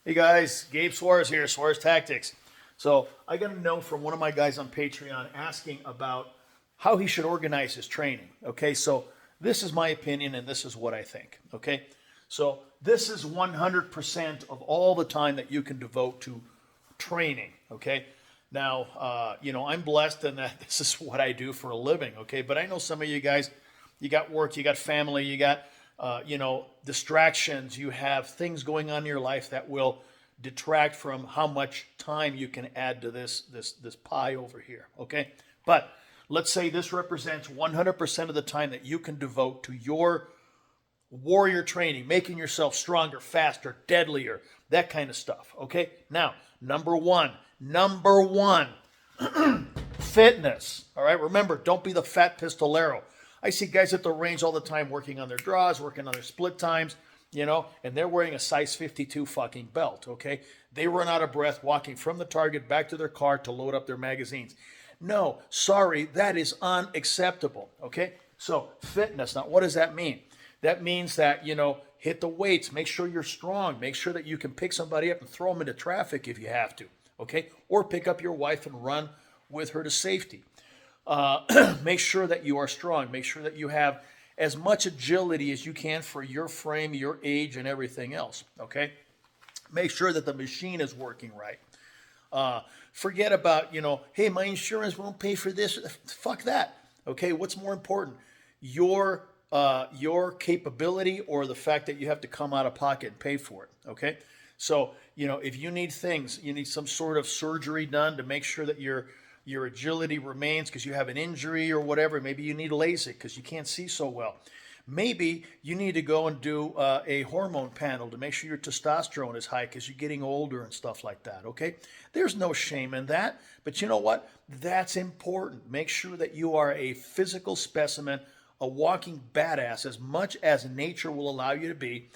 Hey guys, Gabe Suarez here, Suarez Tactics. So I got a note from one of my guys on Patreon asking about how he should organize his training. Okay, so this is my opinion and this is what I think. Okay, so this is 100% of all the time that you can devote to training. Okay, now I'm blessed in that this is what I do for a living. Okay, but I know some of you guys, you got work, you got family, you got distractions, you have things going on in your life that will detract from how much time you can add to this pie over here, okay? But let's say this represents 100% of the time that you can devote to your warrior training, making yourself stronger, faster, deadlier, that kind of stuff, okay? Now, number one, fitness, all right? Remember, don't be the fat pistolero. I see guys at the range all the time working on their draws, working on their split times, and they're wearing a size 52 fucking belt, okay? They run out of breath walking from the target back to their car to load up their magazines. No, sorry, that is unacceptable, okay? So, fitness. Now, what does that mean? That means that, hit the weights, make sure you're strong, make sure that you can pick somebody up and throw them into traffic if you have to, okay? Or pick up your wife and run with her to safety. Make sure that you are strong. Make sure that you have as much agility as you can for your frame, your age, and everything else, okay? Make sure that the machine is working right. Forget about, hey, my insurance won't pay for this. Fuck that, okay? What's more important, your capability or the fact that you have to come out of pocket and pay for it, okay? So, if you need things, you need some sort of surgery done to make sure that your agility remains because you have an injury or whatever. Maybe you need LASIK because you can't see so well. Maybe you need to go and do a hormone panel to make sure your testosterone is high because you're getting older and stuff like that, okay? There's no shame in that, but you know what? That's important. Make sure that you are a physical specimen, a walking badass, as much as nature will allow you to be,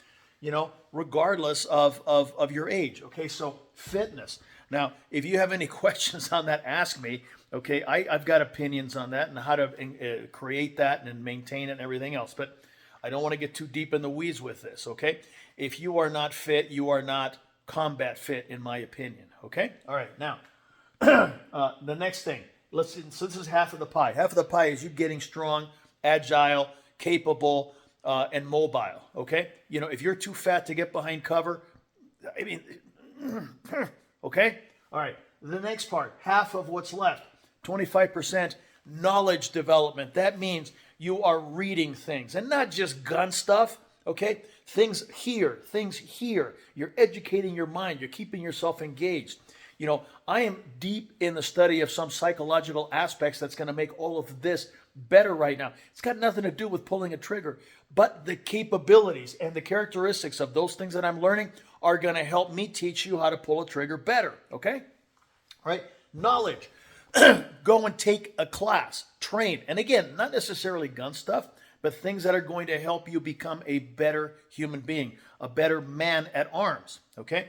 regardless of your age, okay? So fitness. Now, if you have any questions on that, ask me. Okay, I've got opinions on that and how to create that and maintain it and everything else. But I don't want to get too deep in the weeds with this. Okay, if you are not fit, you are not combat fit, in my opinion. Okay, all right. Now, the next thing. So this is half of the pie. Half of the pie is you getting strong, agile, capable, and mobile. Okay, if you're too fat to get behind cover, I mean. Okay? All right. The next part, half of what's left, 25% knowledge development. That means you are reading things and not just gun stuff, okay? Things here. You're educating your mind. You're keeping yourself engaged. I am deep in the study of some psychological aspects that's going to make all of this better right now. It's got nothing to do with pulling a trigger, but the capabilities and the characteristics of those things that I'm learning are going to help me teach you how to pull a trigger better, okay? All right, knowledge. Go and take a class, train. And again, not necessarily gun stuff, but things that are going to help you become a better human being, a better man at arms, okay?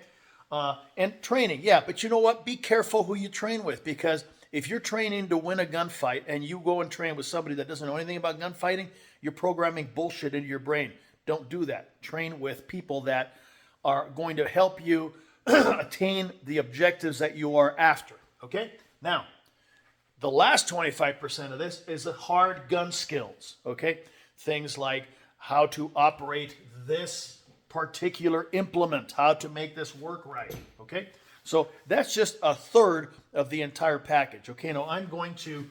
And training, yeah, but you know what? Be careful who you train with, because if you're training to win a gunfight and you go and train with somebody that doesn't know anything about gunfighting, you're programming bullshit into your brain. Don't do that. Train with people that are going to help you attain the objectives that you are after, okay? Now, the last 25% of this is the hard gun skills, okay? Things like how to operate this particular implement, how to make this work right, okay? So that's just a third of the entire package, okay? Now I'm going to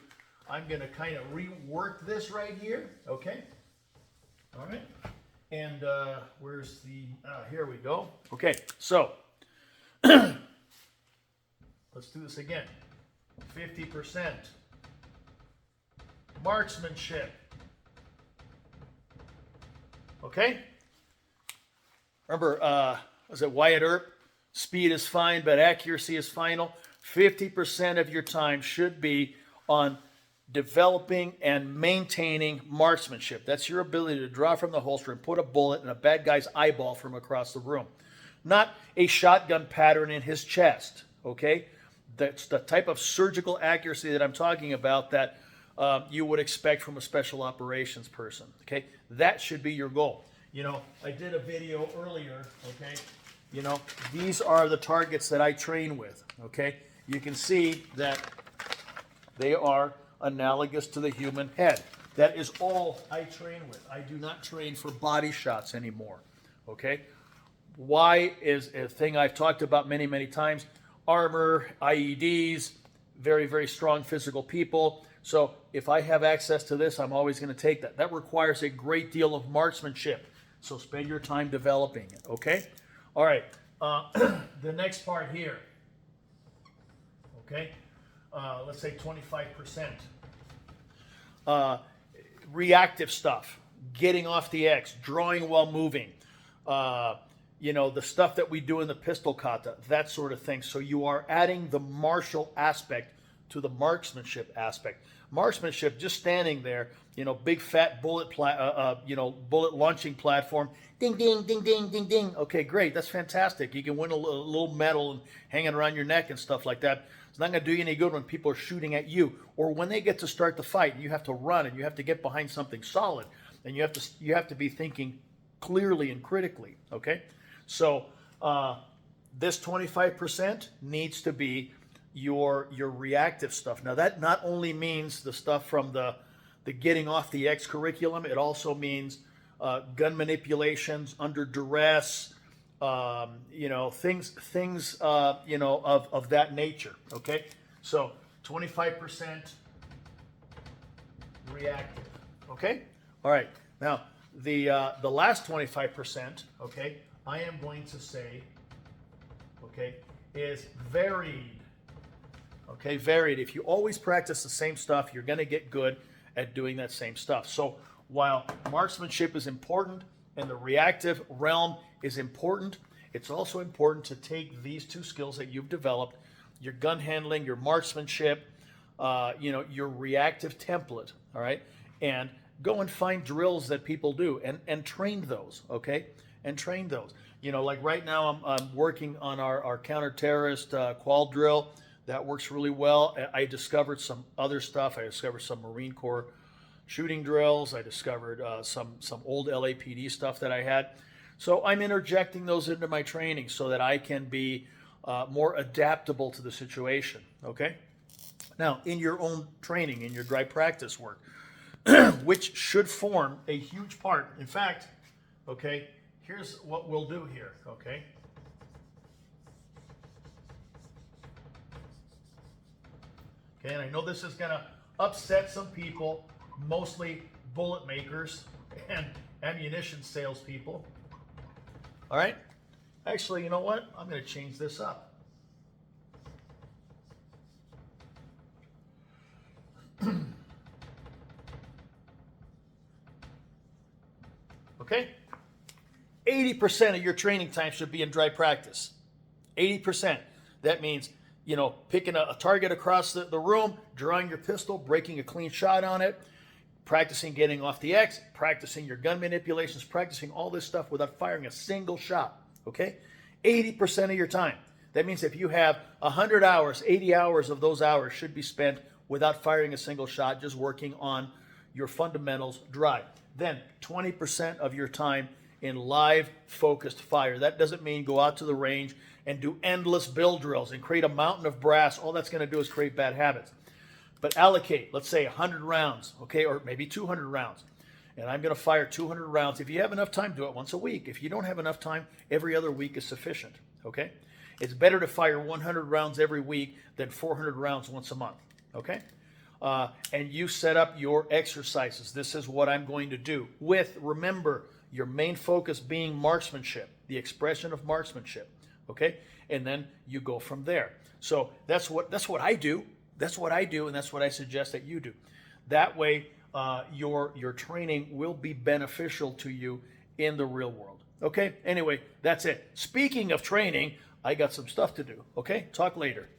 kind of rework this right here, okay? All right. And where's the, here we go. Okay, so let's do this again. 50% marksmanship. Okay? Remember, was it Wyatt Earp? Speed is fine, but accuracy is final. 50% of your time should be on developing and maintaining marksmanship. That's your ability to draw from the holster and put a bullet in a bad guy's eyeball from across the room. Not a shotgun pattern in his chest, okay? That's the type of surgical accuracy that I'm talking about that you would expect from a special operations person, okay? That should be your goal. I did a video earlier, okay? you know, these are the targets that I train with, okay? You can see that they are analogous to the human head. That is all I train with. I do not train for body shots anymore, okay? Why is a thing I've talked about many, many times. Armor, IEDs, very, very strong physical people. So if I have access to this, I'm always going to take that. That requires a great deal of marksmanship. So spend your time developing it, okay? All right, the next part here, okay? Let's say 25%. Reactive stuff, getting off the X, drawing while moving, you know, the stuff that we do in the pistol kata, that sort of thing. So you are adding the martial aspect to the marksmanship aspect. Marksmanship, just standing there, you know, big fat bullet, bullet launching platform, ding, ding, ding, ding, ding, ding. Okay, great, that's fantastic. You can win a little medal and hang it around your neck and stuff like that. It's not going to do you any good when people are shooting at you, or when they get to start the fight and you have to run and you have to get behind something solid, and you have to be thinking clearly and critically. Okay, so this 25% needs to be your reactive stuff. Now that not only means the stuff from the getting off the X curriculum, it also means gun manipulations under duress, you know, things you know, of that nature. Okay, so 25% reactive. Okay, all right. Now the last 25%, okay, I am going to say, okay, is varied. Okay, varied. If you always practice the same stuff, you're going to get good at doing that same stuff. So while marksmanship is important and the reactive realm is important, it's also important to take these two skills that you've developed, your gun handling, your marksmanship, you know, your reactive template, all right, and go and find drills that people do and train those, okay, and train those. You know, like right now I'm working on our counter-terrorist qual drill. That works really well. I discovered some other stuff. I discovered some Marine Corps shooting drills. I discovered some old LAPD stuff that I had. So I'm interjecting those into my training so that I can be more adaptable to the situation, okay? Now, in your own training, in your dry practice work, which should form a huge part. In fact, okay, here's what we'll do here, okay? Okay, and I know this is going to upset some people, mostly bullet makers and ammunition salespeople. All right? Actually, you know what? I'm going to change this up. Okay? 80% of your training time should be in dry practice. 80%. That means, you know, picking a target across the room, drawing your pistol, breaking a clean shot on it, practicing getting off the X, practicing your gun manipulations, practicing all this stuff without firing a single shot, okay? 80% of your time. That means if you have 100 hours, 80 hours of those hours should be spent without firing a single shot, just working on your fundamentals dry. Then 20% of your time in live focused fire. That doesn't mean go out to the range and do endless bill drills and create a mountain of brass. All that's going to do is create bad habits. But allocate, let's say 100 rounds, okay, or maybe 200 rounds. And I'm going to fire 200 rounds. If you have enough time, do it once a week. If you don't have enough time, every other week is sufficient, okay? It's better to fire 100 rounds every week than 400 rounds once a month, okay? And you set up your exercises. This is what I'm going to do with, remember, your main focus being marksmanship, the expression of marksmanship, okay? And then you go from there. So that's what I do. That's what I do, and that's what I suggest that you do. That way, your training will be beneficial to you in the real world. Okay? Anyway, that's it. Speaking of training, I got some stuff to do. Okay? Talk later.